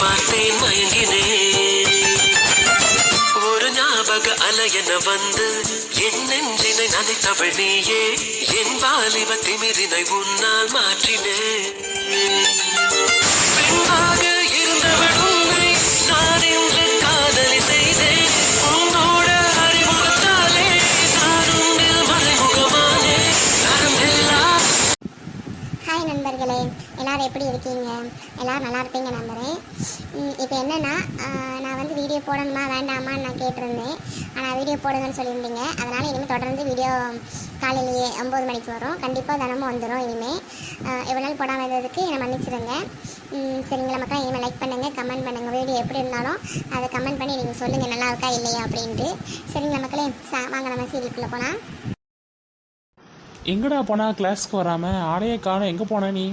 பார்த்தேன் மயங்கினேன். ஒரு ஞாபக அலையென வந்து என் நெஞ்சினை நனைத்தவள் நீயே. என் வாலிப திமிரினை உன்னால் மாற்றினேன். பெண்ணாக இருந்தவள் உன்னை நான் இன்று காதலி செய்தேன். உன்னோட அறிமுகத்தாலே நான் உன்னில் மறைமுகமானே. நரம்பெல்லாம். ஹாய் நண்பர்களே, எல்லோரும் எப்படி இருக்கீங்க? எல்லோரும் நல்லா இருப்பீங்க நம்புகிறேன். இப்போ என்னென்னா, நான் வந்து வீடியோ போடணுமா வேண்டாமான்னு நான் கேட்டிருந்தேன். ஆனால் வீடியோ போடுங்கன்னு சொல்லியிருந்தீங்க. அதனால் இனிமேல் தொடர்ந்து வீடியோ காலையிலேயே 9 மணிக்கு வரும். கண்டிப்பாக தினமும் வந்துடும். இனிமேல் எவ்வளோ நாள் போடாமல் இருந்ததுக்கு என்னை மன்னிச்சிடுங்க. சரிங்களா மக்கள்? இனிமேல் லைக் பண்ணுங்கள், கமெண்ட் பண்ணுங்கள். வீடியோ எப்படி இருந்தாலும் அதை கமெண்ட் பண்ணி நீங்கள் சொல்லுங்கள் நல்லா இருக்கா இல்லையா அப்படின்ட்டு. சரிங்களா மக்களே? வாங்க நம்ம சீரியலுக்குள்ளே போனால். எங்கடா போனா? கிளாஸ்க்கு வராமல் ஆடையே காணோம். எங்கே போன நீ?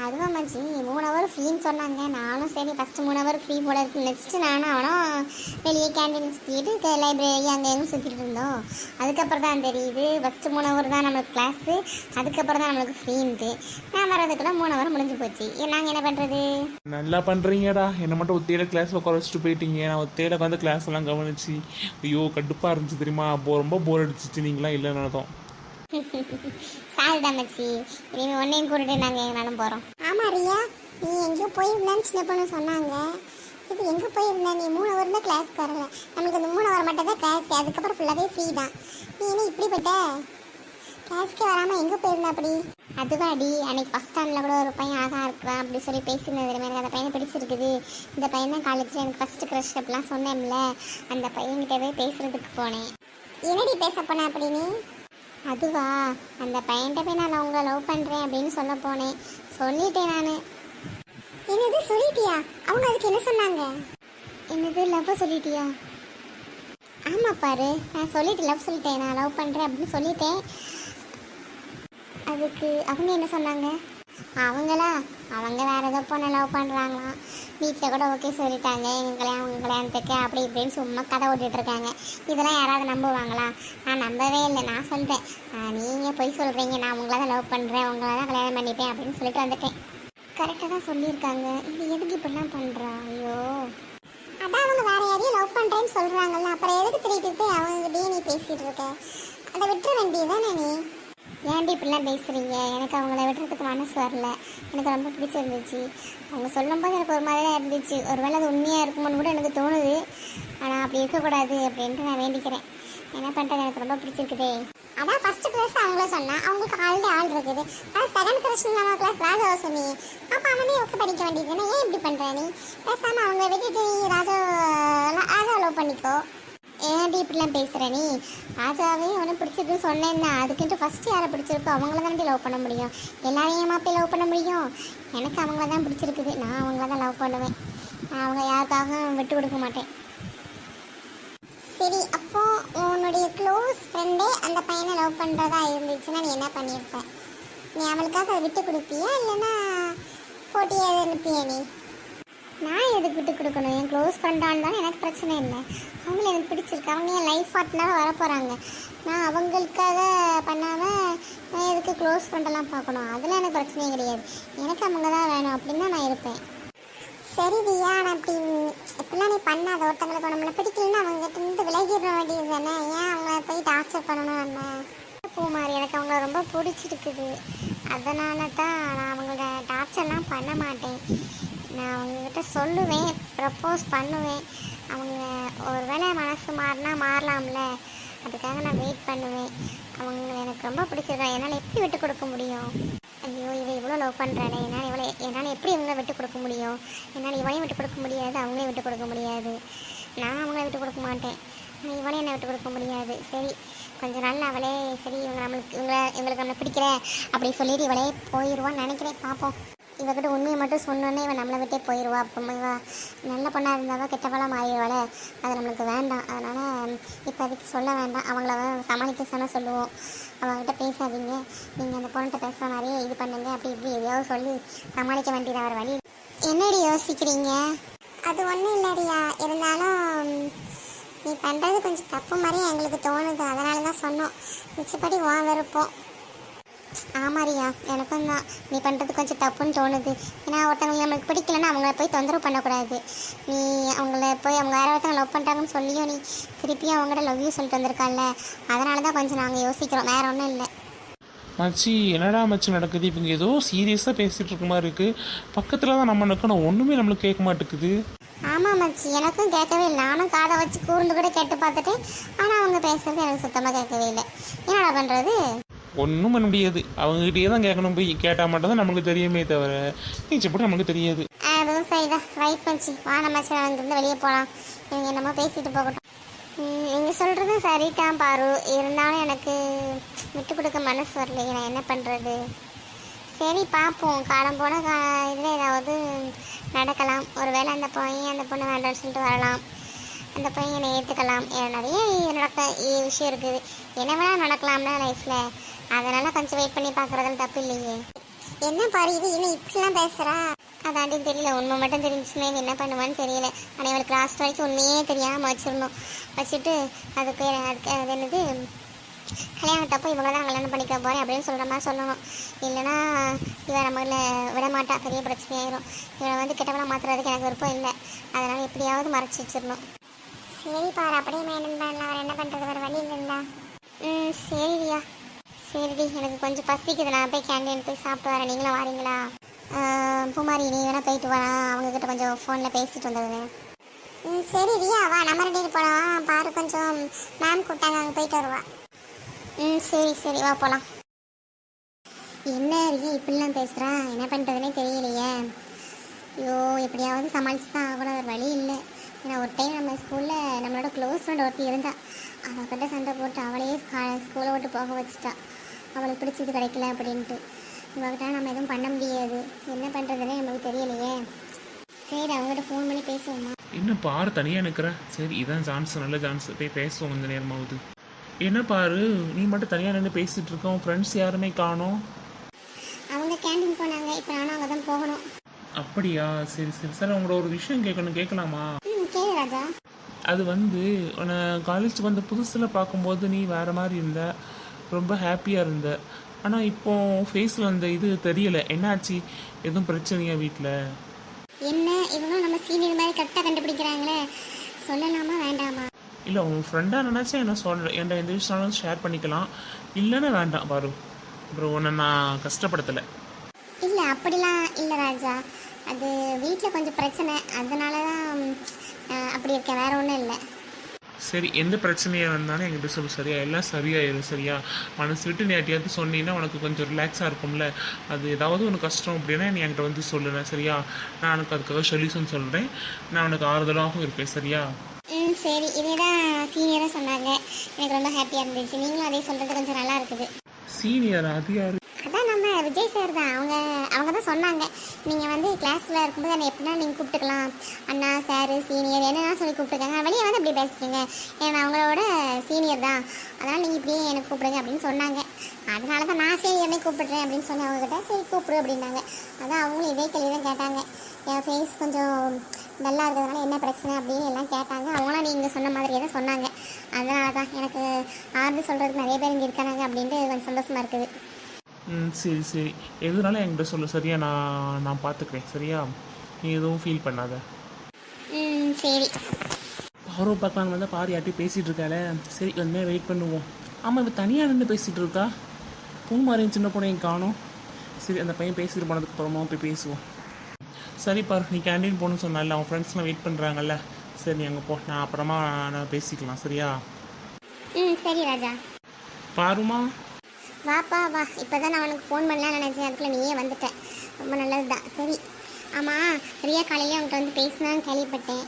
அதுவா மச்சி, 3 ஹவர் ஃப்ரீன்னு சொன்னாங்க. நானும் சரி ஃபஸ்ட்டு 3 ஹவர் ஃப்ரீ போல இருக்கு. நெக்ஸ்ட்டு நானும் அவனும் வெளியே கேண்டீன் சுற்றிட்டு லைப்ரரி அங்கே எங்கே சுற்றிட்டு இருந்தோம். அதுக்கப்புறம் தான் தெரியுது ஃபஸ்ட்டு 3 ஹவர் தான் நம்மளுக்கு கிளாஸு, அதுக்கப்புறம் தான் நம்மளுக்கு ஃப்ரீன்ட்டு. நான் வர்றதுக்குள்ள 3 ஹவர் முடிஞ்சு போச்சு. நாங்கள் என்ன பண்ணுறது? நல்லா பண்ணுறீங்கடா. என்னை மட்டும் ஒத்தையில கிளாஸில் உட்கார வச்சுட்டு போயிட்டீங்க. நான் ஒத்தையில உட்காந்து கிளாஸ் எல்லாம் கவனிச்சு ஐயோ கடுப்பாக இருந்துச்சு தெரியுமா? ரொம்ப போர் அடிச்சிச்சு. நீங்களாம் இல்லைன்னு தான். சாரிடா மச்சி, இனிமேல் ஒன்றையும் கூட்டிட்டு நாங்கள் எங்கனாலும் போகிறோம். ஆமாம் ரியா, நீ எங்கேயோ போயிருந்தான்னு சின்ன பொண்ணு சொன்னாங்க. இது எங்கே போயிருந்தா? நீ 3 ஹவர் தான் கிளாஸ்க்கு வரல. நம்மளுக்கு அந்த 3 ஹவர் மட்டும் தான் கிளாஸ், அதுக்கப்புறம் ஃபுல்லாகவே ஃப்ரீ தான். நீ என்ன இப்படிப்பட்ட கிளாஸ்க்கே வராமல் எங்கே போயிருந்தா அப்படி? அதுவாடி, அன்னைக்கு ஃபஸ்ட் ஸ்டாண்டில் கூட ஒரு பையன் அழகாக இருக்கிறான் அப்படி சொல்லி பேசினது. எனக்கு அந்த பையனை பிடிச்சிருக்குது. இந்த பையன் தான் காலேஜில் எனக்கு ஃபஸ்ட்டு க்ரஷ் அப்படிலாம் சொன்னேன்ல, அந்த பையன்கிட்டவே பேசுகிறதுக்கு போனேன். என்னடி பேச போனேன் அப்படின்னு? அதுவா, அந்த பையன்கிட்ட போய் நான் உங்களை லவ் பண்ணுறேன் அப்படின்னு சொல்ல போனேன். சொல்லிட்டேன் நான். என்னது சொல்லிட்டியா? அவங்க அதுக்கு என்ன சொன்னாங்க? என்னது லவ் சொல்லிட்டியா? ஆமாம் பாரு, நான் சொல்லிட்டு லவ் சொல்லிட்டேன், நான் லவ் பண்ணுறேன் அப்படின்னு சொல்லிட்டேன். அதுக்கு அவங்க என்ன சொன்னாங்க? அவங்க வேறு ஏதோ பொண்ணை லவ் பண்ணுறாங்களாம். வீட்டில் கூட ஓகே சொல்லிட்டாங்க, உங்கள் கல்யாணத்துக்கு அப்படி இப்படின்னு சும்மா கதை ஓட்டிகிட்ருக்காங்க. இதெல்லாம் யாராவது நம்புவாங்களா? நான் நம்பவே இல்லை. நான் சொல்லிட்டேன், நீங்கள் பொய் சொல்கிறீங்க, நான் உங்களை தான் லவ் பண்ணுறேன், உங்களை தான் கல்யாணம் பண்ணிப்பேன் அப்படின்னு சொல்லிட்டு வந்துட்டேன். கரெக்டாக தான் சொல்லியிருக்காங்க. இது எதுக்கு இப்படிலாம் பண்ணுறா? ஐயோ, அதான் அவங்க வேறு யாரையும் லவ் பண்ணுறேன்னு சொல்கிறாங்கல்ல, அப்புறம் எதுக்கு திருப்பி அவங்ககிட்டயே நீ பேசிகிட்டு இருக்க? அதை விட்டுற வேண்டியதானே நீ? ஏன்டி இப்படிலாம் பேசுகிறீங்க? எனக்கு அவங்கள விடுறதுக்கு மனசு வரல. எனக்கு ரொம்ப பிடிச்சிருந்துச்சு. அவங்க சொல்லும்போது எனக்கு ஒரு மாதிரி தான் இருந்துச்சு. ஒரு வேளை அது உண்மையாக இருக்குமோன்னு கூட எனக்கு தோணுது. ஆனால் அப்படி இருக்கக்கூடாது அப்படின்ட்டு நான் வேண்டிக்கிறேன். என்ன பண்ணுறது, எனக்கு ரொம்ப பிடிச்சிருக்குதே. அதான் ஃபஸ்ட்டு கிளாஸ் அவங்கள சொன்னால் அவங்களுக்கு ஆல்ரெடி ஆள் இருக்குது. அதான் செகண்ட் கிளாஸ் நம்ம கிளாஸ் ராஜாவை சொன்னி அப்போ அவனே ஒக்க படிக்க வேண்டியதுன்னா ஏன் இப்படி பண்ணுற நீ? பேசாமல் அவங்க விட்டுட்டு நீ ராஜாவை லவ் பண்ணிக்கோ. ஏன்டி இப்படிலாம் பேசுகிற நீ? ராஜாவே அவனை பிடிச்சிருக்குன்னு சொன்னேன்னா அதுக்குன்ட்டு ஃபஸ்ட்டு யாரை பிடிச்சிருக்கோ அவங்கள தானே லவ் பண்ண முடியும். எல்லாரையுமா போய் லவ் பண்ண முடியும்? எனக்கு அவங்கள தான் பிடிச்சிருக்குது, நான் அவங்கள தான் லவ் பண்ணுவேன். நான் அவங்க யாருக்காகவும் விட்டு கொடுக்க மாட்டேன். சரி, அப்போது உன்னுடைய க்ளோஸ் ஃப்ரெண்டே அந்த பையனை லவ் பண்ணுறதா இருந்துச்சுன்னா நீ என்ன பண்ணியிருப்ப? நீ அவளுக்காக அதை விட்டு கொடுப்பியா இல்லைன்னா போட்டியை அனுப்பியா நீ? நான் எதுக்கு விட்டு கொடுக்கணும்? என் க்ளோஸ் ஃப்ரெண்டாக இருந்தாலும் எனக்கு பிரச்சனை இல்லை. அவங்கள எனக்கு பிடிச்சிருக்கு, அவங்க என் லைஃப் பார்ட்னராக வர போகிறாங்க. நான் அவங்களுக்காக பண்ணாமல் நான் எதுக்கு க்ளோஸ் ஃப்ரெண்டெல்லாம் பார்க்கணும்? அதெல்லாம் எனக்கு பிரச்சனையே கிடையாது. எனக்கு அவங்க தான் வேணும் அப்படின்னு தான் நான் இருப்பேன். சரி ரியா, நான் இப்படிலாம் நீ பண்ணாத. ஒருத்தங்களுக்கு நம்மளை பிடிக்கலன்னா அவங்ககிட்ட இருந்து விலகிட வேண்டியது தானே. ஏன் அவங்கள போய் டார்ச்சர் பண்ணணும்? நம்ம பூமாரி, எனக்கு அவங்கள ரொம்ப பிடிச்சிருக்குது. அதனால தான் நான் அவங்கள டார்ச்சர்லாம் பண்ண மாட்டேன். நான் அவங்கக்கிட்ட சொல்லுவேன், ப்ரப்போஸ் பண்ணுவேன். அவங்க ஒரு வேளை மனசு மாறினா மாறலாம்ல, அதுக்காக நான் வெயிட் பண்ணுவேன். அவங்க எனக்கு ரொம்ப பிடிச்சிருக்கா, என்னால் எப்படி விட்டு கொடுக்க முடியும்? ஐயோ, இவன் இவ்வளோ லவ் பண்ணுறானே, என்னால் எப்படி இவங்களை விட்டு கொடுக்க முடியும்? என்னால் இவனையும் விட்டு கொடுக்க முடியாது, அவங்களையும் விட்டு கொடுக்க முடியாது. நான் அவங்கள விட்டு கொடுக்க மாட்டேன், இவனையும் என்னை விட்டு கொடுக்க முடியாது. சரி, கொஞ்ச நாள் அவளே சரி இவங்களுக்கு நம்மளை பிடிக்கல அப்படி சொல்லிட்டு இவளே போயிடுவான்னு நினைக்கிறேன். பார்ப்போம். இவகிட்ட உண்மையை மட்டும் சொன்னோன்னே இவன் நம்மளை விட்டே போயிடுவா. அப்போ இவ நல்ல பொண்ணாக இருந்தாவா கெட்டவளாக மாறிடுவாள். அது நம்மளுக்கு வேண்டாம். அதனால் இப்போ அதுக்கு சொல்ல வேண்டாம். அவங்கள சமாளிக்க சொன்னால் சொல்லுவோம். அவங்ககிட்ட பேசாதீங்க, நீங்கள் அந்த பொண்ணுகிட்ட பேசுகிற மாதிரியே இது பண்ணுங்க அப்படி இப்படி எதையாவது சொல்லி சமாளிக்க வேண்டியது அவர் வழி. என்னடி யோசிக்கிறீங்க? அது ஒன்றும் இல்லடியா, இருந்தாலும் நீ பண்ணுறது கொஞ்சம் தப்பு மாதிரி எங்களுக்கு தோணுது. அதனால தான் சொன்னோம். மிச்சப்படி வா விருப்பம். ஆமாரியா, எனக்கும் தான் நீ பண்ணுறது கொஞ்சம் தப்புன்னு தோணுது. ஏன்னா ஒருத்தவங்க நம்மளுக்கு பிடிக்கலன்னா அவங்கள போய் தொந்தரவு பண்ணக்கூடாது. நீ அவங்கள போய் அவங்க வேறு ஒருத்தவங்க லவ் பண்ணுறாங்கன்னு சொல்லியும் நீ திருப்பியும் அவங்கள்ட்ட லவ் யூ சொல்லிட்டு வந்திருக்கால, அதனால தான் கொஞ்சம் நாங்கள் யோசிக்கிறோம், வேறு ஒன்றும் இல்லை. மச்சி என்னடா மச்சி நடக்குது? இவங்க ஏதோ சீரியஸாக பேசிகிட்டு இருக்க மாதிரி இருக்குது. பக்கத்தில் தான் நம்ம நிற்கணும், ஒன்றுமே நம்மளுக்கு கேட்க மாட்டேங்குது. ஆமாம் மச்சி, எனக்கும் கேட்கவே இல்லை. நானும் காதை வச்சு கூர்ந்து கூட கேட்டு பார்த்துட்டு, ஆனால் அவங்க பேசுறது எனக்கு சுத்தமாக கேட்கவே இல்லை. என்னடா பண்ணுறது? ஒன்றும் பண்ண முடியாது, அவங்ககிட்டயே தான் கேட்கணும். போய் கேட்டால் மட்டும் தான் நமக்கு தெரியுமே தவிர நீச்சப்படி நமக்கு தெரியாது. அதுவும் சரிதான், ரைட் மச்சி. வா நம்ம அங்கிருந்து வெளியே போகலாம். இவங்க என்னமோ பேசிட்டு போகட்டும். நீங்கள் சொல்கிறது சரிதான் பாரு, இருந்தாலும் எனக்கு விட்டு கொடுக்க மனசு வரலையே, நான் என்ன பண்ணுறது? சரி பார்ப்போம், காலம் போன இதில் ஏதாவது நடக்கலாம். ஒருவேளை அந்த பொண்ணு வேண்டாம்னு சொல்லிட்டு வரலாம், அந்த பையன் என்னை ஏற்றுக்கலாம். நிறைய விஷயம் இருக்குது, என்ன வேணால் நடக்கலாம்னா லைஃப்பில். அதனால் கொஞ்சம் வெயிட் பண்ணி பார்க்குறதுன்னு தப்பு இல்லையே. என்ன பாரு இது இன்னும் இப்படிலாம் பேசுகிறா? அதாண்டி தெரியல, உண்மை மட்டும் தெரிஞ்சுச்சுன்னா இது என்ன பண்ணுவான்னு தெரியல. ஆனால் இவளுக்கு லாஸ்ட் வரைக்கும் உண்மையே தெரியாமல் வச்சிடணும். வச்சுட்டு அதுக்கு அது என்னது கல்யாணத்தப்போ இவங்க தான் கல்யாணம் பண்ணிக்க போகிறேன் அப்படின்னு சொல்கிற மாதிரி சொல்லணும். இல்லைனா இவன் நம்மள விட மாட்டா, பெரிய பிரச்சனையாயிரும். இவனை வந்து கெட்டவனை மாற்றுறதுக்கு எனக்கு விருப்பம் இல்லை. அதனால் எப்படியாவது மறைச்சி வச்சிடணும். சரி பாரு, அப்படியே மேடம் அவர் என்ன பண்ணுறது, வேறு வழி இல்லைங்களா? சரிடியா, சரிடி. எனக்கு கொஞ்சம் பசிக்குது, நான் போய் கேண்டீன் போய் சாப்பிட்டு வரேன். நீங்களும் வாரீங்களா? பூமாரி நீ வேணால் போயிட்டு வா, அவங்கக்கிட்ட கொஞ்சம் ஃபோனில் பேசிட்டு வந்துடுவேன். சரி ரியா, வா நம்ம ரெண்டு போகலாம். பாரு கொஞ்சம் மேம் கூப்பிட்டாங்க, அங்கே போயிட்டு வருவா. சரி சரி, வா போகலாம். என்ன ரியா இப்படிலாம் பேசுகிறா? என்ன பண்ணுறதுனே தெரியலையே. ஐயோ, எப்படியாவது சமாளிச்சு தான் ஆகணும், ஒரு வழி இல்லை. ஏன்னா ஒரு டைம் நம்ம ஸ்கூலில் நம்மளோட க்ளோஸ் ஃப்ரெண்ட் ஒருத்தி இருந்தா, அவள்கிட்ட சண்டை போட்டு அவளையே ஸ்கூலை விட்டு போக வச்சுட்டா. அவளுக்கு பிடிச்சது கிடைக்கல அப்படின்ட்டு. இவகிட்ட நம்ம எதுவும் பண்ண முடியாது, என்ன பண்ணுறதுனே நமக்கு தெரியலையே. சரி, அவங்ககிட்ட ஃபோன் பண்ணி பேசுவோம்மா. என்ன பாரு தனியாக நிற்கிற? சரி, இதான் சான்ஸ், நல்ல சான்ஸ், போய் பேசுவோம் கொஞ்சம் நேரமாகுது. என்ன பாரு நீ மட்டும் தனியாக நின்று பேசிகிட்டு இருக்கோம், ஃப்ரெண்ட்ஸ் யாருமே காணோம். அவங்க கேண்டீன் போனாங்க, இப்போ நானும் அங்கே தான் போகணும். அப்படியா? சரி சரி சார், உங்களோட ஒரு விஷயம் கேட்கணும், கேட்கலாமா? கேளு ராஜா. அது வந்து உன்னை காலேஜ் வந்த புதுசில் பார்க்கும்போது நீ வேறு மாதிரி இருந்த, ரொம்ப ஹாப்பியாக இருந்த. ஆனால் இப்போ ஃபேஸில் அந்த இது தெரியலை, என்னாச்சு? எதுவும் பிரச்சனையா வீட்டில்? என்ன இவங்களும் நம்ம சீனியர் மாதிரி கரெக்டாக கண்டுபிடிக்கிறாங்களே, சொல்லலாமா வேண்டாமா? இல்லை, உன் ஃப்ரெண்டாக நினச்சா என்ன சொல்கிறேன், என்கிட்ட எந்த விஷயம்னாலும் ஷேர் பண்ணிக்கலாம், இல்லைன்னா வேண்டாம் பாரு. அப்புறம் உன்னை நான் கஷ்டப்படுத்தலை. இல்லை அப்படிலாம் இல்லை ராஜா, அது வீட்டில் கொஞ்சம் பிரச்சனை, அதனால தான் அப்படி இருக்கேன், வேறு ஒன்றும் இல்லை. சரி, எந்த பிரச்சனையாக இருந்தாலும் என்கிட்ட சொல்லு, சரியா? எல்லாம் சரியாயிடும், சரியா? மனசு விட்டு நீ யார்ட்டையாவது சொன்னீங்கன்னா உனக்கு கொஞ்சம் ரிலாக்ஸாக இருக்கும்ல. அது ஏதாவது உனக்கு கஷ்டம் அப்படின்னா நீ என்கிட்ட வந்து சொல்லுறேன், சரியா? நான் உனக்கு அதுக்காக சொல்யூஷன் சொல்கிறேன், நான் உனக்கு ஆறுதலாகவும் இருப்பேன், சரியா? சரி, இதே தான் சீனியராக சொன்னாங்க, எனக்கு ரொம்ப ஹாப்பியாக இருந்துச்சு. நீங்களும் அதே சொல்கிறது கொஞ்சம் நல்லா இருக்குது. சீனியர்? அது யாரு? அதான் நம்ம விஜய் சார் தான். அவங்க தான் சொன்னாங்க, நீங்கள் வந்து கிளாஸில் இருக்கும்போது என்னை எப்படின்னா நீங்கள் கூப்பிட்டுக்கலாம், அண்ணா சார் சீனியர் என்னென்னா சொல்லி கூப்பிட்டுருக்காங்க. வெளியே வந்து அப்படி பேசுகிறீங்க, ஏன்னா அவங்களோட சீனியர் தான், அதனால் நீங்கள் இப்படியே எனக்கு கூப்பிடுங்க அப்படின்னு சொன்னாங்க. அதனால தான் நான் சரி என்னை கூப்பிடுறேன் அப்படின்னு சொன்னேன் அவங்ககிட்ட. சரி கூப்பிடு அப்படின்னாங்க. அதான் அவங்களும் இதே கேள்வி தான் கேட்டாங்க, என் ஃபேஸ் கொஞ்சம் நல்லா இருக்கிறதுனால என்ன பிரச்சனை அப்படின்னு எல்லாம் கேட்டாங்க. அவங்களாம் நீங்கள் சொன்ன மாதிரியே தான் சொன்னாங்க. அதனால தான் எனக்கு ஆறுதல் சொல்கிறதுக்கு நிறைய பேர் இங்கே இருக்காங்க அப்படின்ட்டு கொஞ்சம் சந்தோஷமாக இருக்குது. சரி சரி, எதுனாலும் என்கிட்ட சொல்லு, சரியா? நான் பார்த்துக்கிறேன், சரியா? நீ எதுவும் ஃபீல் பண்ணாத. சரி. பாரு பார்க்கலான்னு வந்தால் பாரு யார்ட்டையும் பேசிகிட்டு இருக்காளே. சரி, கொஞ்ச நேரம் வெயிட் பண்ணுவோம். ஆமாம், இப்போ தனியாக நின்று பேசிகிட்டு இருக்கா. பூமாரியும் சின்ன பொண்ணையும் காணும். சரி, அந்த பையன் பேசிட்டு போனதுக்கு அப்புறமா போய் பேசுவோம். சரி பாரு, நீ கேண்டீன் போகணுன்னு சொன்னால, அவன் ஃப்ரெண்ட்ஸ்லாம் வெயிட் பண்ணுறாங்கல்ல. சரி, நீ அங்கே போ, நான் அப்புறமா நான் பேசிக்கலாம், சரியா? சரி ராஜா. பாருமா, வாப்பா வா. இப்போ தான் நான் உனக்கு ஃபோன் பண்ணலான்னு நினச்சேன், அதுக்குள்ளே நீயே வந்துட்டேன், ரொம்ப நல்லது தான். சரி, ஆமாம் ரியா காலையிலே அவங்கள்ட்ட வந்து பேசினான்னு கேள்விப்பட்டேன்.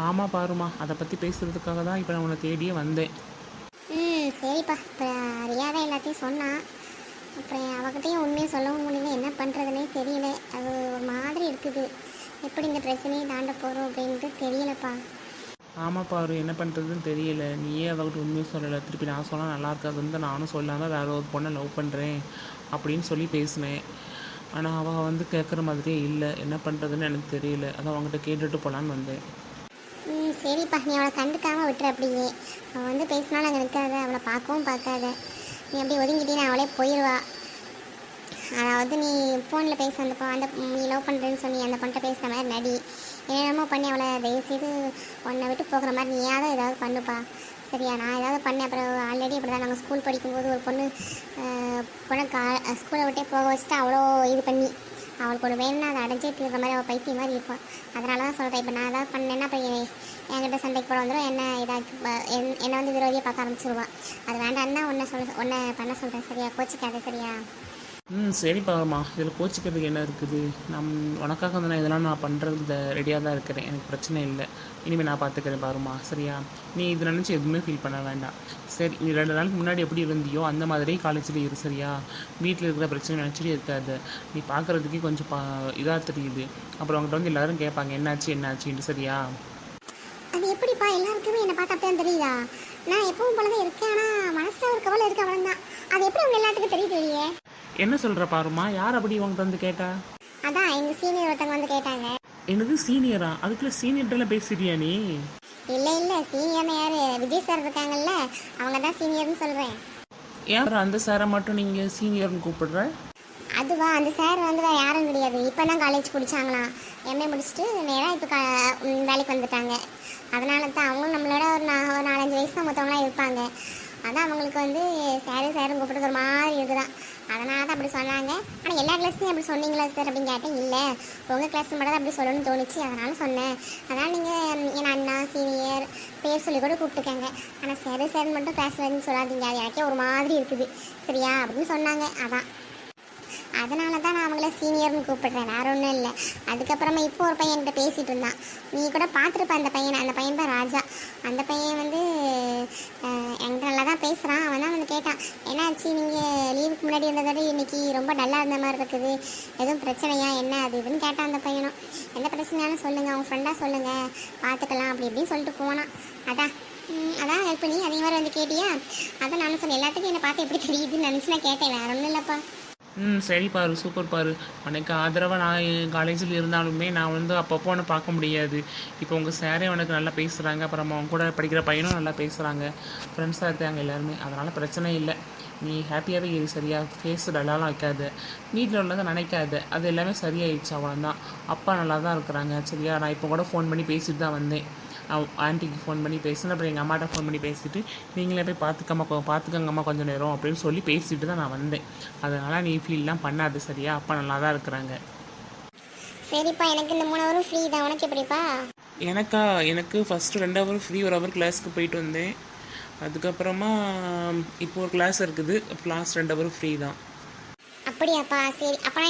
ஆமாம் பாருமா, அதை பற்றி பேசுகிறதுக்காக தான் இப்போ நான் உன்னை தேடியே வந்தேன். சரிப்பா. இப்போ ரியா தான் எல்லாத்தையும் சொன்னான், அப்புறம் அவகிட்டையும் உண்மையை சொல்லவும் முடியல, என்ன பண்ணுறதுனே தெரியல. அது ஒரு மாதிரி இருக்குது, எப்படி இந்த பிரச்சனையை தாண்ட போகிறோம் அப்படின்ட்டு தெரியலப்பா. ஆமாம் பாரு, என்ன பண்ணுறதுன்னு தெரியல. நீயே அவகிட்ட உண்மையை சொல்லலை, திருப்பி நான் சொன்னால் நல்லா இருக்காதுன்னு தான் நானும் சொல்லாமல் வேறு ஒரு பொண்ணை லவ் பண்ணுறேன் அப்படின்னு சொல்லி பேசினேன். ஆனால் அவள் வந்து கேட்குற மாதிரியே இல்லை, என்ன பண்ணுறதுன்னு எனக்கு தெரியல. அதான் அவங்ககிட்ட கேட்டுட்டு போகலான்னு வந்தேன். சரிப்பா, நீ அவளை கண்டுக்காமல் விட்டுற அப்படியே. அவள் வந்து பேசினாலும் அங்கே நிற்காத, அவளை பார்க்கவும் பார்க்காத. நீ அப்படியே ஒதுங்கிட்டீன்னு அவளே போயிடுவா. அதாவது நீ ஃபோனில் பேச அந்த நீ லவ் பண்ணுறேன்னு சொல்லி அந்த பொண்ணை பேசுகிற மாதிரி நடி, என்னென்னமோ பண்ணி அவளை தயவுசெய்து உன்னை விட்டு போகிற மாதிரி நீயாவது ஏதாவது பண்ணுப்பா. சரியா? நான் ஏதாவது பண்ணேன். அப்புறம் ஆல்ரெடி இப்படி தான் நாங்கள் ஸ்கூல் படிக்கும்போது ஒரு பொண்ணு ஸ்கூலை விட்டே போக வச்சுட்டு அவ்வளோ இது பண்ணி அவளுக்கு ஒரு வேணும்னா அதை அடைஞ்சே தீர்ற மாதிரி அவள் பைத்தியம் மாதிரி இருப்பாள். அதனால தான் சொல்கிறேன், இப்போ நான் ஏதாவது பண்ணேன்னா இப்போ என்கிட்ட சண்டைக்கு போட வந்துடும், என்னை வந்து விரோதியை பார்க்க ஆரம்பிச்சிருவாள். அது வேண்டான்னு தான் உன்னை பண்ண சொல்கிறேன். சரியா? கோச்சிக்காத. சரியா? சரி பாருமா, இதில் கோச்சிக்கிறதுக்கு என்ன இருக்குது? உனக்காக வந்து நான் இதெல்லாம் நான் பண்ணுறது ரெடியாக தான் இருக்கிறேன், எனக்கு பிரச்சனை இல்லை. இனிமேல் நான் பார்த்துக்கிறேன் பாருமா. சரியா? நீ இதை நினச்சி எதுவுமே ஃபீல் பண்ண வேண்டாம். சரி, நீ 2 நாளுக்கு முன்னாடி எப்படி இருந்தியோ அந்த மாதிரியே காலேஜில் இரு. சரியா? வீட்டில் இருக்கிற பிரச்சனை நினச்சிட்டு இருக்காது. நீ பார்க்குறதுக்கே கொஞ்சம் இதாக தெரியுது. அப்புறம் அவங்ககிட்ட வந்து எல்லோரும் கேட்பாங்க என்னாச்சுன்ட்டு. சரியா? அது எப்படிப்பா எல்லாருக்குமே என்னை பார்த்தா அப்படியே தெரியுதா? நான் எப்பவும் போலதான் இருக்கேன், ஆனால் மனசில் ஒரு கவலை இருக்கு, அவ்வளோ தான். அது எப்படி அவங்க எல்லாத்துக்கும் தெரியுது? என்ன சொல்கிற பாருமா? யார் அப்படி உங்கள்கிட்ட வந்து கேட்டா? அதான் எங்கள் சீனியர் ஒருத்தவங்க வந்து கேட்டாங்க. என்னது சீனியரா? அதுக்குள்ளே சீனியர்கிட்டலாம் பேசிட்டியா நீ? இல்லை சீனியர்னு யார்? விஜய் சார் இருக்காங்கல்ல, அவங்க தான் சீனியர்னு சொல்கிறேன். ஏன் அந்த சாரை மட்டும் நீங்கள் சீனியர்னு கூப்பிடுற? அதுவா, அந்த சார் வந்து வேறு யாரும் கிடையாது. இப்போ தான் காலேஜ் முடிச்சாங்களாம். எம்ஏ முடிச்சுட்டு நேராக இப்போ வேலைக்கு வந்துட்டாங்க. அதனால தான் அவங்களும் நம்மளோட ஒரு 4-5 வயசு தான் மொத்தவங்களாம் இருப்பாங்க. அதான் அவங்களுக்கு வந்து சேரும் கூப்பிட்டு ஒரு மாதிரி இருக்குதான். அதனால தான் அப்படி சொன்னாங்க. ஆனால் எல்லா கிளாஸ்லையும் அப்படி சொன்னீங்களா சார் அப்படின்னு கேட்டேன். இல்லை, உங்கள் கிளாஸ் மட்டும் தான் அப்படி சொல்லணும்னு தோணுச்சு, அதனால சொன்னேன். அதனால் நீங்கள் என் அண்ணா சீனியர் பேர் சொல்லி கூட கூப்பிட்டுருக்காங்க. ஆனால் சேருன்னு மட்டும் கிளாஸில் சொல்லாதீங்க, அது எனக்கே ஒரு மாதிரி இருக்குது. சரியா? அப்படின்னு சொன்னாங்க. அதனால தான் நான் அவங்கள சீனியர்னு கூப்பிடுறேன், வேறு ஒன்றும் இல்லை. அதுக்கப்புறமா இப்போ ஒரு பையன் என்கிட்ட பேசிகிட்டு இருந்தான். நீ கூட பார்த்துருப்ப அந்த பையனை. அந்த பையன் தான் ராஜா. அந்த பையன் வந்து என்கிட்ட நல்லா தான் பேசுகிறான். அவன் தான் வந்து கேட்டான், என்னாச்சு நீங்கள் லீவுக்கு முன்னாடி இருந்ததோட இன்றைக்கி ரொம்ப டல்லாக இருந்த மாதிரி இருக்குது, எதுவும் பிரச்சனையா என்ன அது இதுன்னு கேட்டான் அந்த பையனும். எந்த பிரச்சனையாலும் சொல்லுங்கள், அவங்க ஃப்ரெண்டாக சொல்லுங்கள், பார்த்துக்கலாம் அப்படி இப்படின்னு சொல்லிட்டு போனான். அதான் ஹெல்ப் பண்ணி அதே மாதிரி வந்து கேட்டியா? அதான் நானும் சொன்னேன், எல்லாத்துக்கும் என்னை பார்த்து எப்படி தெரியுதுன்னு நினச்சி நான் கேட்டேன், வேறு ஒன்றும் இல்லைப்பா. சரி பாரு, சூப்பர் பாரு. உனக்கு ஆதரவாக நான் என் காலேஜில் இருந்தாலுமே நான் வந்து அப்பப்போ உன்னை பார்க்க முடியாது. இப்போ உங்கள் சாரே உனக்கு நல்லா பேசுகிறாங்க, அப்புறம் அவங்க கூட படிக்கிற பையனும் நல்லா பேசுகிறாங்க, ஃப்ரெண்ட்ஸாக இருக்காங்க எல்லாருமே. அதனால் பிரச்சனை இல்லை, நீ ஹாப்பியாகவே இரு. சரியா? ஃபேஸ் டல்லாலாம் வைக்காது, வீட்டில் உள்ளதை நினைக்காது, அது எல்லாமே சரியாயிடுச்சு, அவ்வளோதான். அப்பா நல்லா தான் இருக்கிறாங்க. சரியா? நான் இப்போ கூட ஃபோன் பண்ணி பேசிட்டு தான் வந்தேன். ஆன்ட்டிக்கு ஃபோன் பண்ணி பேசினேன், அப்புறம் எங்கள் அம்மாட்ட ஃபோன் பண்ணி பேசிவிட்டு நீங்களே போய் பார்த்துக்கங்கம்மா கொஞ்சம் நேரம் அப்படின்னு சொல்லி பேசிட்டு தான் நான் வந்தேன். அதனால் நீ ஃபீல்லாம் பண்ணாது. சரியா? அப்பா நல்லா தான் இருக்கிறாங்க. சரிப்பா, எனக்கு இந்த 3 ஹவரும் ஃப்ரீ தான். உனக்கு எப்படிப்பா? எனக்கு ஃபஸ்ட்டு 2 ஹவர் ஃப்ரீ, 1 ஹவர் கிளாஸுக்கு போயிட்டு வந்தேன். அதுக்கப்புறமா இப்போ ஒரு கிளாஸ் இருக்குது, கிளாஸ் 2 ஹவர் ஃப்ரீ தான். அப்படியாப்பா? சரி, அப்போனா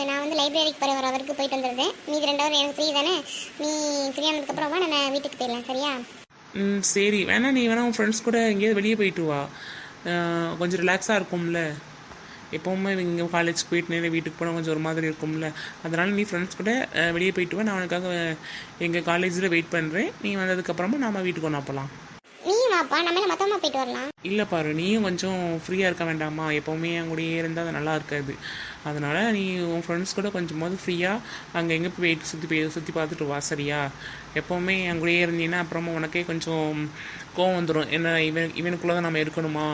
நான் வந்து லைப்ரரிக்கு போகிற 1 ஹவருக்கு போயிட்டு வந்துடுறேன். மீதி 2 ஹவர் எனக்கு ஃப்ரீ தானே? நீ ஃப்ரீ ஆனதுக்கப்புறமா நான் வீட்டுக்கு போயிடலாம். சரியா? சரி, நீ உன் ஃப்ரெண்ட்ஸ் கூட எங்கேயாவது வெளியே போயிட்டு வா, கொஞ்சம் ரிலாக்ஸாக இருக்கும்ல. எப்போவுமே இங்கே காலேஜ் போயிட்டு நேரம் வீட்டுக்கு போனால் கொஞ்சம் ஒரு மாதிரி இருக்கும்ல. அதனால் நீ ஃப்ரெண்ட்ஸ் கூட வெளியே போயிட்டு வா, நான் உனக்காக எங்கள் காலேஜில் வெயிட் பண்ணுறேன். நீ வந்ததுக்கப்புறமா நாம் வீட்டுக்கு ஒன்றா போகலாம். நீயும் வாப்பா, நம்ம மொத்தமாக போயிட்டு வரலாம். இல்லை பாரு, நீயும் கொஞ்சம் ஃப்ரீயாக இருக்க வேண்டாமா? எப்போவுமே என் கூடயே இருந்தால் அது நல்லா இருக்காது. அதனால் நீ உன் ஃப்ரெண்ட்ஸ் கூட கொஞ்சமாவது ஃப்ரீயாக அங்கே எங்கே போய் சுற்றி பார்த்துட்டு வா. சரியா? எப்போவுமே என் கூடயே இருந்தீங்கன்னா அப்புறமா உனக்கே கொஞ்சம் கோவம் வந்துடும். என்ன இவனுக்குள்ளே தான் நம்ம இருக்கணுமா,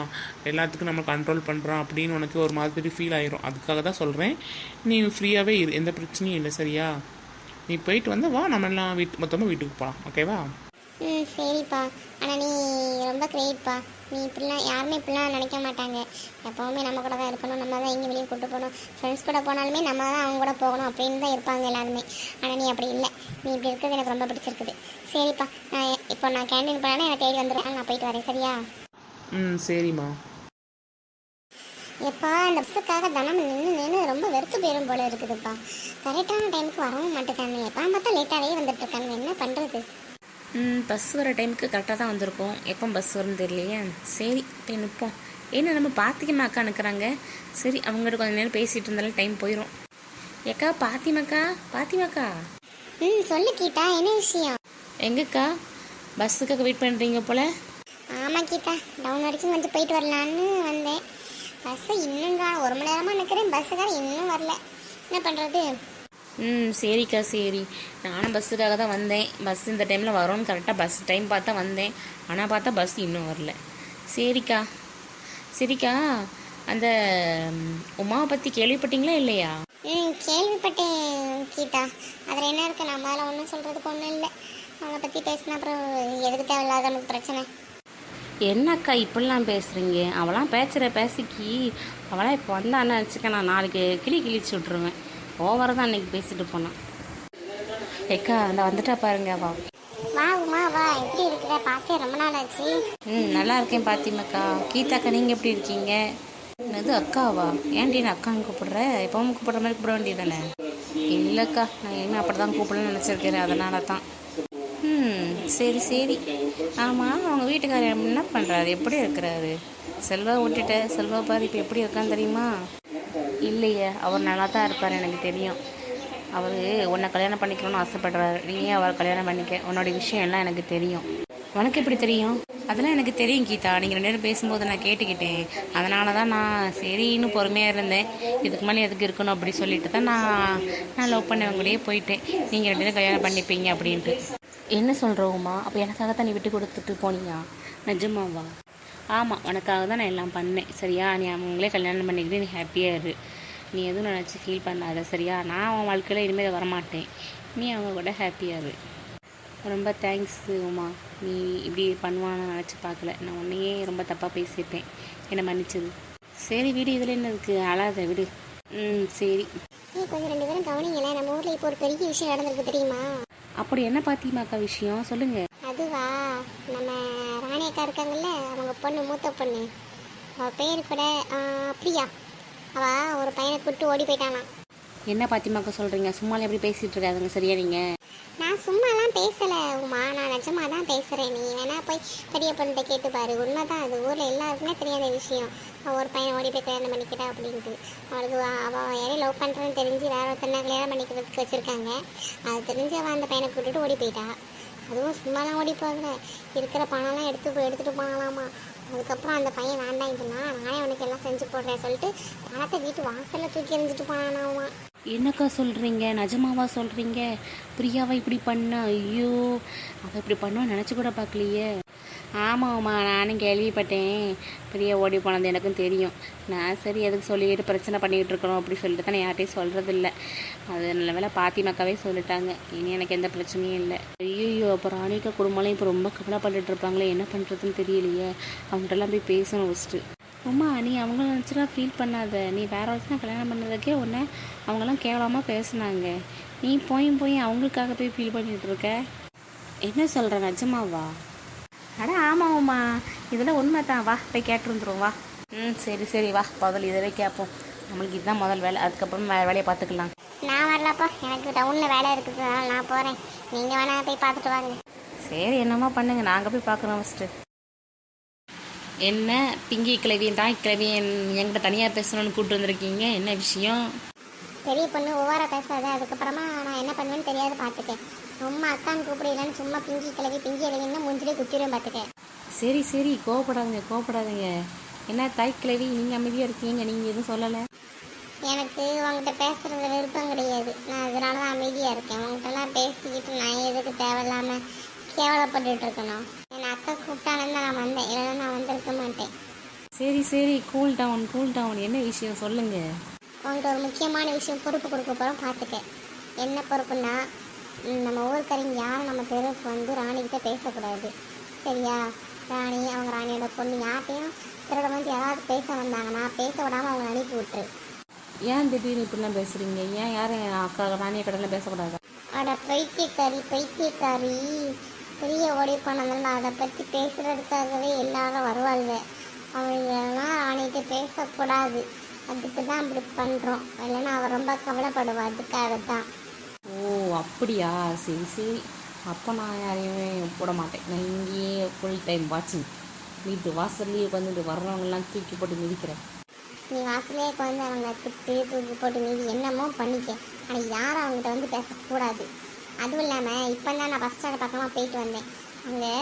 எல்லாத்துக்கும் நம்ம கண்ட்ரோல் பண்ணுறோம் அப்படின்னு உனக்கு ஒரு மாதிரி ஃபீல் ஆயிரும். அதுக்காக தான் சொல்கிறேன், நீ ஃப்ரீயாகவே இரு, எந்த பிரச்சனையும் இல்லை. சரியா? நீ போயிட்டு வந்து வா, நம்ம எல்லாம் மொத்தமாக வீட்டுக்கு போகலாம். ஓகேவா? சரிப்பா, ஆனால் நீ ரொம்ப கிரேட்ப்பா. நீ இப்படிலாம் யாருமே இப்படிலாம் நினைக்க மாட்டாங்க. எப்போவுமே நம்ம கூட தான் இருக்கணும், நம்ம தான் எங்கே வெளியே கூப்பிட்டு போகணும், ஃப்ரெண்ட்ஸ் கூட போனாலுமே நம்ம தான் அவங்க கூட போகணும் அப்படின்னு தான் இருப்பாங்க எல்லாருமே. ஆனால் நீ அப்படி இல்லை, நீ இப்படி இருக்கிறது எனக்கு ரொம்ப பிடிச்சிருக்குது. சரிப்பா, நான் கேண்டீன் போனாலும் எனக்கு தேடி வந்துடுவேன், நான் போயிட்டு வரேன். சரியா? சரிம்மா. எப்பா, அந்த பஸ்ஸுக்காக தினம் நின்று ரொம்ப வெறுத்து போயிடும் போல இருக்குதுப்பா. கரெக்டான டைமுக்கு வரவும் மாட்டேக்கானு, எப்போ பார்த்தா லேட்டாகவே வந்துட்டுருக்காங்க, என்ன பண்ணுறது? பஸ் வர டைமுக்கு கரெக்டாக தான் வந்திருக்கோம். எப்போ பஸ் வரும்னு தெரியலையே. சரி, போய் நிற்போம். ஏன்னா நம்ம பாத்திமாக்கா நிற்கிறாங்க. சரி, அவங்ககிட்ட கொஞ்சம் நேரம் பேசிகிட்டு இருந்தாலும் டைம் போயிடும். ஏக்கா, பாத்திமாக்கா. சொல்லு கீதா, என்ன விஷயம்? எங்கக்கா பஸ்ஸுக்காக வெயிட் பண்ணுறீங்க போல்? ஆமாம் கீதா, டவுன் வரைக்கும் கொஞ்சம் போயிட்டு வரலான்னு வந்தேன். பஸ்ஸை இன்னும் 1 மணி நேரமாக நிற்கிறேன், பஸ்ஸுக்கார இன்னும் வரல, என்ன பண்ணுறது? சரிக்கா, சரி. நானும் பஸ்ஸுக்காக தான் வந்தேன். பஸ் இந்த டைமில் வரும்னு கரெக்டாக பஸ் டைம் பார்த்தா வந்தேன். ஆனால் பார்த்தா பஸ் இன்னும் வரல. சரிக்கா, சரிக்கா, அந்த உமாவை பற்றி கேள்விப்பட்டீங்களா இல்லையா? கேள்விப்பட்டேன் கீதா. அதில் என்ன இருக்கு? நான் மேலே ஒன்றும் சொல்கிறதுக்கு ஒன்றும் இல்லை. அவளை பற்றி பேசினா அப்புறம் எதுக்கு தேவையில்லாத நமக்கு பிரச்சனை. என்னக்கா இப்படிலாம் பேசுகிறீங்க? அவளாம் பேசுகிற பேசிக்கு அவளாம் இப்போ வந்தான்னு நினச்சிக்க, நான் நாளைக்கு கிழிச்சு விட்ருவேன். ஓவராக தான் அன்றைக்கி பேசிட்டு போனான். ஏக்கா அந்த வந்துட்டா பாருங்க, வா. வா உமா வா, எப்படி இருக்கிற? பார்த்தே ரொம்ப நாள் ஆச்சு. நல்லா இருக்கேன் பாத்திமாக்கா. கீதாக்கா நீங்கள் எப்படி இருக்கீங்க? என்னது அக்காவா? ஏன்டி நான் அக்கான்னு கூப்பிடுற? எப்பவும் கூப்பிட்ற மாதிரி கூப்பிட வேண்டியது தானே? இல்லைக்கா, நான் இனிமேல் அப்படி தான் கூப்பிடணும்னு நினச்சிருக்கிறேன், அதனால தான். சரி சரி. ஆமாம், அவங்க வீட்டுக்காரர் என்ன பண்ணுறாரு? எப்படி இருக்கிறாரு? செல்வா விட்டுட்ட, செல்வா பாரு இப்போ எப்படி இருக்கான்னு தெரியுமா? இல்லையே, அவர் நல்லா தான் இருப்பார், எனக்கு தெரியும். அவர் உன்னை கல்யாணம் பண்ணிக்கணும்னு ஆசைப்படுறாரு. நீயே அவர் கல்யாணம் பண்ணிக்க. உன்னோட விஷயம் எல்லாம் எனக்கு தெரியும். உனக்கு எப்படி தெரியும்? அதெல்லாம் எனக்கு தெரியும் கீதா. நீங்கள் 2 நேரம் பேசும்போது நான் கேட்டுக்கிட்டேன். அதனால தான் நான் சரின்னு பொறுமையாக இருந்தேன். இதுக்கு மேலே எதுக்கு இருக்கணும் அப்படி சொல்லிட்டு தான் நான் லவ் பண்ணவங்களையே போயிட்டேன். நீங்கள் 2 நேரம் கல்யாணம் பண்ணிப்பீங்க அப்படின்ட்டு. என்ன சொல்கிறோம்மா? அப்போ எனக்காக தான் நீ விட்டு கொடுத்துட்டு போனியா? நிஜமாவா? ஆமாம், உனக்காக தான் நான் எல்லாம் பண்ணேன். சரியா? நீ அவங்களே கல்யாணம் பண்ணிக்கிட்டு நீ ஹாப்பியாக இரு. நீ எதுவும் நினச்சி ஃபீல் பண்ணாத, சரியா? நான் அவன் வாழ்க்கையில் இனிமேல் வரமாட்டேன். நீ அவங்க கூட ஹாப்பியாக இரு. ரொம்ப தேங்க்ஸ் உமா. நீ இப்படி பண்ணுவான்னு நினச்சி பார்க்கல. நான் உன்னையே ரொம்ப தப்பாக பேசியிருப்பேன். என்னை மன்னிச்சது. சரி விடு, இதில் என்ன இருக்குது? அழாத விடு. சரி. நீ கொஞ்சம் 2 பேரும் கவனிங்களேன். நம்ம ஊரில் இப்போ ஒரு பெரிய விஷயம் நடந்திருக்கு தெரியுமா? அப்படி என்ன பாத்திமாக்கா விஷயம்? சொல்லுங்கள். அதுவா, நம்ம ராணி அக்கா இருக்காங்கல்ல, அவங்க பொண்ணு, மூத்த பொண்ணு, அவள் பேர் கூட பிரியா. அவள் ஒரு பையனை கூப்பிட்டு ஓடி போயிட்டானா. என்ன பாத்திமாக்கா சொல்கிறீங்க? சும்மாலே எப்படி பேசிகிட்டு இருக்காதுங்க, சரியா? நீங்கள் நான் சும்மாலாம் பேசலை உமா, நான் நிஜமாக தான் பேசுகிறேன். நீ வேணா போய் பெரிய பொண்ணுகிட்ட கேட்டு பாரு. உண்மை தான், அது ஊரில் எல்லாருக்குமே தெரியாத விஷயம். அவள் ஒரு பையன் ஓடி போய் கல்யாணம் பண்ணிக்கிட்டா அப்படின்ட்டு. அவளுக்கு அவள் யாரையும் லவ் பண்ணுறேன்னு தெரிஞ்சு வேற ஒருத்தனை கல்யாணம் பண்ணிக்கிறதுக்கு வச்சுருக்காங்க. அது தெரிஞ்சு அவள் அந்த பையனை கூப்பிட்டுட்டு ஓடி போயிட்டா. அதுவும் சும்மாலாம் ஓடி போகல, இருக்கிற பணம்லாம் எடுத்துகிட்டு போகலாமா. அதுக்கப்புறம் அந்த பையன் வேண்டாங்கன்னா, நானே அவனுக்கு எல்லாம் செஞ்சு போடுறேன் சொல்லிட்டு பணத்தை வீட்டு வாசலில் தூக்கி எறிஞ்சிட்டு போனானாமா. என்னக்கா சொல்கிறீங்க? நிஜமாவா சொல்கிறீங்க? பிரியாவை இப்படி பண்ணா? ஐயோ, அவள் இப்படி பண்ணுவான்னு நினச்சி கூட பார்க்கலையே. ஆமாம்மா, நானும் கேள்விப்பட்டேன். பிரியா ஓடி போனது எனக்கும் தெரியும். நான் சரி எதுக்கு சொல்லிட்டு பிரச்சனை பண்ணிகிட்டு இருக்கணும் அப்படி சொல்லிட்டு தான் நான் யார்ட்டையும் சொல்கிறதில்ல. அது நல்ல வேலை பாத்திமாக்காவே சொல்லிட்டாங்க. இனி எனக்கு எந்த பிரச்சனையும் இல்லை. ஐயோ, அப்புறம் ராணிக்கா குடும்பம்லாம் இப்போ ரொம்ப கவலைப்பட்டுட்டு இருப்பாங்களே, என்ன பண்ணுறதுன்னு தெரியலையே. அவங்கள்ட்டெல்லாம் போய் பேசணும் ஃபஸ்ட்டு. அம்மா, நீ அவங்கள நினச்சிலாம் ஃபீல் பண்ணாத. நீ வேற ஒருத்தனை கல்யாணம் பண்ணதுக்கே உன்னை அவங்களாம் கேவலமாக பேசுனாங்க. நீ போய் அவங்களுக்காக போய் ஃபீல் பண்ணிகிட்டு இருக்க. என்ன சொல்கிற? நிஜமாவா? அட ஆமாம்மா, இதெல்லாம் உண்மை தான். வா போய் கேட்டுருந்துரும், வா. சரி சரி, வா. முதல் இதவே கேட்போம். நம்மளுக்கு இதுதான் முதல் வேலை, அதுக்கப்புறம் வேறு வேலையை பார்த்துக்கலாம். நான் வரலப்பா, எனக்கு டவுனில் வேலை இருக்குது, அதனால் நான் போகிறேன். நீங்கள் வேணா போய் பார்த்துட்டு வாங்க. சரி, என்னம்மா பண்ணுங்க, நாங்கள் போய் பார்க்குறோம் ஃபஸ்ட்டு. என்ன பிங்கி கிழவியும் தாய் கிழவியும் என்கிட்ட தனியாக பேசணும்னு கூப்பிட்டு வந்திருக்கீங்க? என்ன விஷயம்? பெரிய பொண்ணு ஒவ்வொரு பேசாத. அதுக்கப்புறமா நான் என்ன பண்ணுவேன்னு தெரியாது, பார்த்துக்கேன். சும்மா அக்கான்னு கூப்பிடலன்னு சும்மா பிங்கி கிழவின்னு மூஞ்சிலே குத்திடும், பார்த்துக்கேன். சரி சரி, கோவப்படாதீங்க. என்ன தாய் கிழவி, நீங்கள் அமைதியாக இருக்கீங்க, நீங்கள் எதுவும் சொல்லலை? எனக்கு உங்கள்கிட்ட பேசுகிறது விருப்பம் கிடையாது. நான் அதனால தான் அமைதியாக இருக்கேன். உங்கள்கிட்டலாம் பேசிக்கிட்டு நான் எதுக்கு தேவையில்லாமல் கேவலப்பட்டு இருக்கணும். என் அக்கா கூப்பிட்டாலும் தான் நான் வந்தேன், இல்லைன்னா நான் வந்திருக்க மாட்டேன். சரி, கூல் டவுன். என்ன விஷயம் சொல்லுங்கள். உங்கள்கிட்ட ஒரு முக்கியமான விஷயம் பொறுப்பு கொடுக்க போகிறோம், பார்த்துக்க. என்ன பொறுப்புன்னா, நம்ம ஊருக்காரங்க யாரும் நம்ம தெருவுக்கு வந்து ராணிக்கிட்ட பேசக்கூடாது, சரியா? அவங்க ராணியோட பொண்ணு யார்ட்டையும் திருட வந்து யாராவது பேச வந்தாங்கன்னா பேச விடாமல் அவங்க அனுப்பி விட்டுரு. ஏன் திடீர்னு இப்படிலாம் பேசுகிறீங்க? ஏன் யாரும் அக்கா ராணிய கடையில் பேசக்கூடாது? அட பைத்தியக்காரி, பெரிய ஓடி போனதுனால அதை பற்றி பேசுகிறதுக்காகவே எல்லாரும் வருவாங்க. அவங்களெல்லாம் ராணிகிட்ட பேசக்கூடாது, அதுக்கு தான் அப்படி பண்ணுறோம். இல்லைன்னா அவள் ரொம்ப கவலைப்படுவா, அதுக்காக தான். ஓ அப்படியா? சரி. அப்போ நான் யாரையுமே போட மாட்டேன். நான் இங்கேயே ஃபுல் டைம் வாட்சிங். வீட்டு வாசல்லையே உட்காந்துட்டு வர்றவங்கெல்லாம் தூக்கி போட்டு மிதிக்கிறேன். நீ வாசலே உட்காந்து அவங்க தூக்கி போட்டு மீதி என்னமோ பண்ணிக்க. ஆனால் யாரும் அவங்ககிட்ட வந்து பேசக்கூடாது. அதுவும் இல்லாமல் இப்போ தான் நான் பஸ் ஸ்டாண்ட் பக்கமாக போயிட்டு வந்தேன். அங்கே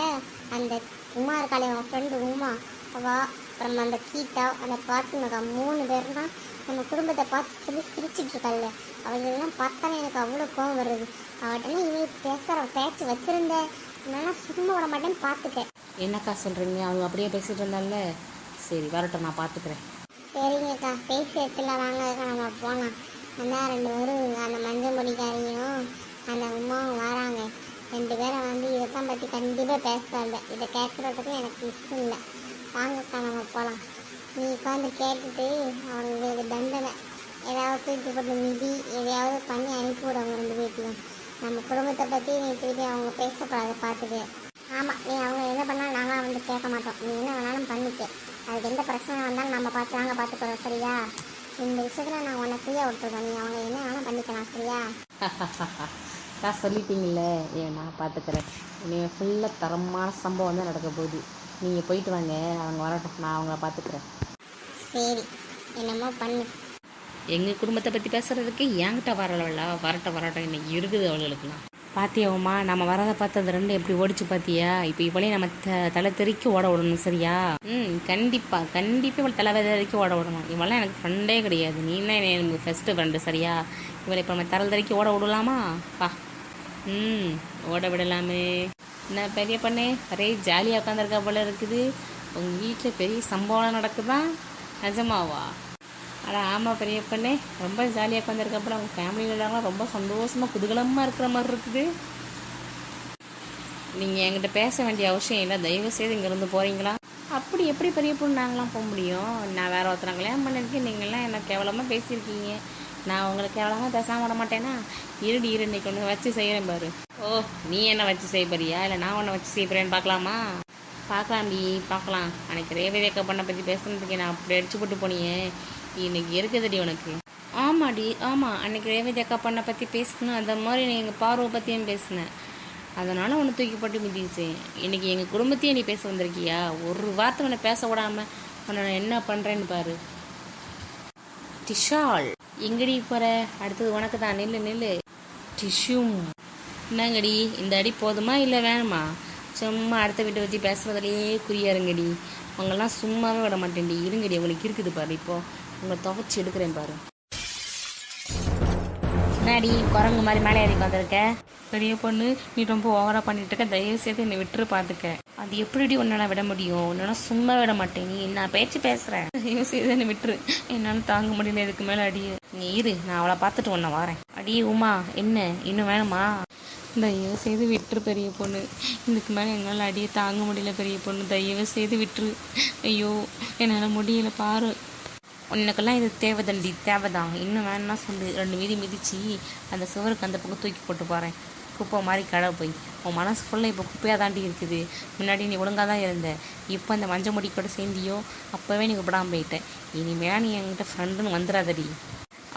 அந்த உமா இருக்காளே, அவன் ஃப்ரெண்டு உமா, அவள், அப்புறம் அந்த கீதா, அந்த பாத்திமகா, 3 பேர் தான் நம்ம குடும்பத்தை பார்த்து சிரிச்சிட்டு இருக்காள். அவங்களெல்லாம் பார்த்தாலே எனக்கு அவ்வளோ கோவம் வருது. அவட்டெல்லாம் இவங்களுக்கு பேசுகிற பேச்சு வச்சுருந்தேன், நல்லா சும்மா விட மாட்டேன்னு பார்த்துக்க. என்னக்கா சொல்கிறீங்க? அவங்க அப்படியே பேசிகிட்டு இருந்தால? சரி வரட்டும், நான் பார்த்துக்கிறேன். சரிங்கக்கா, பேசி வச்சுலாம் வாங்கக்கா, நம்ம போகலாம். அந்த 2 வருங்க, அந்த மஞ்சள் முடிக்காரியும் அந்த உமாவும் வராங்க. 2 பேரும் வந்து இதைத்தான் பற்றி கண்டிப்பாக பேசுவாங்க. இதை கேட்குறதுக்கு எனக்கு இஷ்டம் இல்லை. வாங்கக்கா, நம்ம போகலாம். நீ உட்காந்து கேட்டுட்டு அவங்களுக்கு தண்டனை ஏதாவது தூக்கி போட்டு மிதி எதையாவது பண்ணி அனுப்பிவிட அவங்க 2 பேர்த்தையும். நம்ம குடும்பத்தை பற்றி நீ திருப்பி அவங்க பேசக்கூடாது, பார்த்துட்டு. ஆமாம், நீ அவங்க என்ன பண்ணாலும் நாங்களாம் வந்து கேட்க மாட்டோம். நீ என்ன வேணாலும் பண்ணிக்க. அதுக்கு எந்த பிரச்சனை வந்தாலும் நம்ம நாங்கள் பார்த்துக்கிறோம், சரியா? இந்த விஷயத்தில் நான் உன்னை ஃப்ரீயாக விட்டுருக்கோம். நீ அவங்க என்ன வேணாலும் பண்ணிக்கலாம், சரியா? நான் சொல்லிட்டீங்களே, நான் பார்த்துக்கிறேன். நீங்கள் ஃபுல்லாக தரமான சம்பவம் தான் நடக்க போகுது. நீங்கள் போயிட்டு வாங்க, அவங்க வரட்டும், நான் அவங்கள பார்த்துக்கிறேன். சரி, என்னமோ பண்ணு. எங்கள் குடும்பத்தை பற்றி பேசுகிறதுக்கு என்கிட்ட வரட்டும், இன்னைக்கு இருக்குது அவளுக்குலாம். பாத்தியாவுமா, நம்ம வரதை பார்த்து அந்த 2 எப்படி ஓடிச்சு பார்த்தியா? இப்போ இவளே நம்ம தலை தெறிக்க ஓட விடணும், சரியா? கண்டிப்பாக இவள் தலை தெறிக்க ஓட விடணும். இவளாம் எனக்கு ஃப்ரெண்டே கிடையாது, நீ தான் எனக்கு ஃபஸ்ட்டு ஃப்ரெண்டு, சரியா? இவளை இப்போ நம்ம தலை தெறிக்க ஓட விடலாமா? பா, ஓட விடலாமே. என்ன பெரிய பண்ணே, ஒரே ஜாலியாக உட்காந்துருக்கா போல இருக்குது. உங்கள் வீட்டில் பெரிய சம்பவம் நடக்குதா? நிஜமாவா? அட ஆமாம் பெரிய பண்ணே, ரொம்ப ஜாலியாக உட்காந்துருக்கப்போ அவங்க ஃபேமிலியிலலாம் ரொம்ப சந்தோஷமாக குதூகலமாக இருக்கிற மாதிரி இருக்குது. நீங்கள் என்கிட்ட பேச வேண்டிய அவசியம் இல்லை, தயவு செய்து இங்கேருந்து போகிறீங்களா? அப்படி எப்படி பெரிய பொண்ணு நாங்களாம் போக முடியும்? நான் வேறு ஒருத்தரை கல்யாணம் பண்ணியிருக்கேன், நீங்களாம் என்ன கேவலமாக பேசியிருக்கீங்க. நான் உங்களுக்கு கேவலமாக பேசாமல் விட மாட்டேன்னா? இருடி இன்னைக்கு ஒன்று வச்சு செய்கிறேன் பாரு. ஓ, நீ என்ன வச்சு செய்ய போறியா, இல்லை நான் ஒன்று வச்சு செய்ய போகிறேன்னு பார்க்கலாமா? பார்க்கலாம். அன்றைக்கி ரேவதி பண்ண பற்றி பேசுனதுக்கு நான் அப்படி அடிச்சு போட்டு போனியே, இன்னைக்கு இருக்குதுடி உனக்கு. ஆமாடி, ஆமாம், அன்றைக்கி ரேவதி பண்ண பற்றி பேசணும், அந்த மாதிரி நீ எங்கள் பார்வை பற்றியும் பேசினேன். அதனால் உன்னை தூக்கி போட்டு மிதிச்சேன். இன்றைக்கி எங்கள் குடும்பத்தையும் நீ பேச வந்திருக்கியா? ஒரு வார்த்தை உன்னை பேச விடாமல் உன்னை நான் என்ன பண்ணுறேன்னு பாரு. டிஷால், எங்கடி போகிற? அடுத்தது உனக்கு தான், நில்லு. டிஷ்யூம், என்னங்கடி இந்த அடி போதுமா இல்லை வேணுமா? சும்மா அடுத்த வீட்டை பற்றி பேசுகிறதுலையே குறியாருங்கடி. அவங்கெல்லாம் சும்மாவே விட மாட்டேன்டி. இருங்கடி, உங்களுக்கு இருக்குது பாரு. இப்போது உங்களை துவைச்சி எடுக்கிறேன் பாரு. என்னடி குரங்கு மாதிரி மேலே ஏறி வந்திருக்க? பெரிய பொண்ணு, நீ ரொம்ப ஓவராக பண்ணிட்டு இருக்க, தயவு செய்து என்னை விட்டுரு பார்த்துக்க. அது எப்படி உன்னால் விட முடியும்? என்னால் சும்மா விட மாட்டேன். நீ நான் பேசுகிறேன், தயவு செய்து என்னை விட்டுரு. என்னால் தாங்க முடியல இதுக்கு மேலே அடியே. நீ இரு, நான் அவளை பார்த்துட்டு ஒன்றை வரேன். அடியே உமா, என்ன இன்னும் வேணுமா? தயவு செய்து விட்டுரு பெரிய பொண்ணு, இதுக்கு மேலே என்னால் அடியே தாங்க முடியல பெரிய பொண்ணு, தயவு செய்து விட்டுரு. ஐயோ என்னால் முடியல பாரு. உனக்கெல்லாம் இது தேவைதான். இன்னும் வேணும்னா சொல்லு, 2 மீதி மிதிச்சு அந்த சுவருக்கு அந்த பக்கம் தூக்கி போட்டு போகிறேன். குப்பை மாதிரி கடை போய் உன் மனசு ஃபுல்லாக இப்போ குப்பையாக தாண்டி இருக்குது. முன்னாடி நீ ஒழுங்காக தான் இருந்த, இப்போ அந்த மஞ்சள் முடி கூட சேர்ந்தியோ அப்போவே நீ கூப்பிடாமல் போயிட்டேன். இனிமேல் நீ என்கிட்ட ஃப்ரெண்டுன்னு வந்துடாதடி.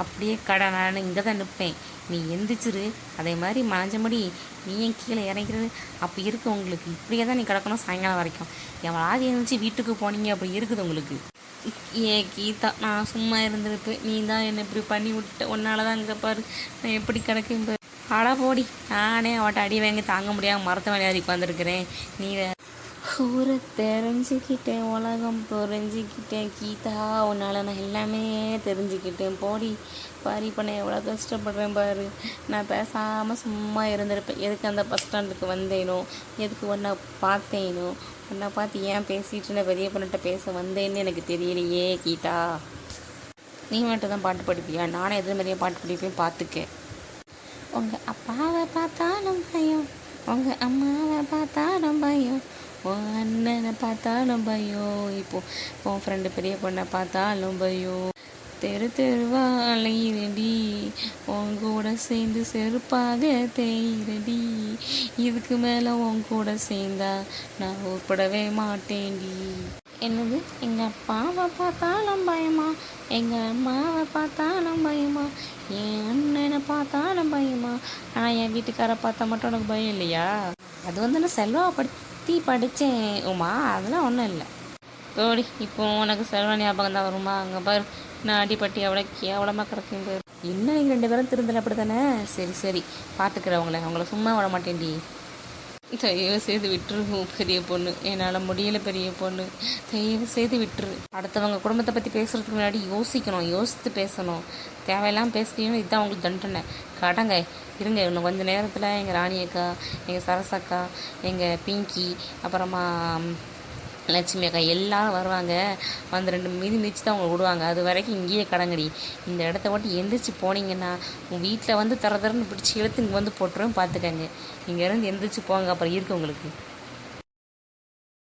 அப்படியே கடை நான் இங்கே தான் நிற்பேன், நீ எந்திரிச்சிரு. அதே மாதிரி மஞ்சமுடி நீ ஏன் கீழே இறங்கிறது? அப்போ இருக்குது உங்களுக்கு. இப்படியே தான் நீ கிடக்கணும் சாயங்காலம் வரைக்கும். எவளாவது எழுந்துச்சு வீட்டுக்கு போனீங்க அப்படி இருக்குது உங்களுக்கு. கீதா, நான் சும்மா இருந்திருப்பேன், நீ தான் என்னை இப்படி பண்ணி விட்ட. உன்னால தான் இங்கே பாரு நான் எப்படி கிடக்கும். அடா போடி, நானே அவட்ட அடி வாங்கி தாங்க முடியாமல் மரத்த விளையாடி உட்காந்துருக்கிறேன். நீ ஊரை தெரிஞ்சுக்கிட்டேன், உலகம் புரிஞ்சுக்கிட்டேன். கீதா, உன்னால் நான் எல்லாமே தெரிஞ்சுக்கிட்டேன். போடி பாரி, பண்ண எவ்வளோ கஷ்டப்படுறேன் பாரு. நான் பேசாமல் சும்மா இருந்திருப்பேன். எதுக்கு அந்த பஸ் ஸ்டாண்டுக்கு வந்தேனோ, எதுக்கு உன்னை பார்த்தேனோ, உன்னை பார்த்து ஏன் பேசிட்டு பெரிய பொண்ணிட்ட பேச வந்தேன்னு எனக்கு தெரியலையே. கீதா, நீ மட்டும் தான் பாட்டு படிப்பியா? நானே எது மாதிரியே பாட்டு படிப்பேன், பார்த்துக்க. உங்கள் அப்பாவை பார்த்தாலும் பயம், உங்கள் அம்மாவை பார்த்தாலும் பயம், உன் அண்ணனை பார்த்தாலும் பயம், இப்போது உன் ஃப்ரெண்டு பெரிய பொண்ணை பார்த்தாலும் பயம். தெருவா அலையிரடி, உன் கூட சேர்ந்து செருப்பாக தேயிரடி. இதுக்கு மேலே உன் கூட சேர்ந்தா நான் உட்படவே மாட்டேன்டி. என்னது, எங்கள் அப்பாவை பார்த்தாலும் பயமா, எங்கள் அம்மாவை பார்த்தாலும் பயமா, என் அண்ணனை பார்த்தாலும் பயமா, ஆனால் என் வீட்டுக்காரை பார்த்தா மட்டும் உனக்கு பயம் இல்லையா? அது வந்து நான் செல்வாவை பற்றி படித்தேன் உமா, அதெல்லாம் ஒன்றும் இல்லை. கோடி, இப்போ உனக்கு செல்வா ஞாபகம் தான் வருமா? அங்கே பாரு, நான் அடிப்பட்டி அவ்வளோ கேவலமாக கிடக்கும் பேர். இன்னும் நீங்கள் 2 பேரும் திருந்தல அப்படி தானே? சரி பார்த்துக்கிறவங்கள, அவங்கள சும்மா விட மாட்டேன்டி. தயவு செய்து விட்டுரு பெரிய பொண்ணு, என்னால் முடியலை பெரிய பொண்ணு, தயவு செய்து விட்டுரு. அடுத்தவங்க குடும்பத்தை பற்றி பேசுகிறதுக்கு முன்னாடி யோசித்து பேசணும். தேவையெல்லாம் பேசுறீங்கன்னு இதுதான் உங்களுக்கு தண்டனை. கடங்க இருங்க, இன்னும் கொஞ்சம் நேரத்தில் எங்கள் ராணி அக்கா, எங்கள் சரசக்கா, எங்கள் பிங்கி, அப்புறமா லட்சுமி அக்கா எல்லாரும் வருவாங்க, வந்து 2 மிதிச்சு தான் உங்களை விடுவாங்க. அது வரைக்கும் இங்கேயே கடங்கடி. இந்த இடத்த மட்டும் எந்திரிச்சு போனீங்கன்னா உங்கள் வீட்டில் வந்து தரன்னு பிடிச்சி இழுத்து இங்கே வந்து போட்டுருவேன் பார்த்துக்கங்க. இங்கேருந்து எந்திரிச்சு போங்க, அப்புறம் இருக்கு உங்களுக்கு.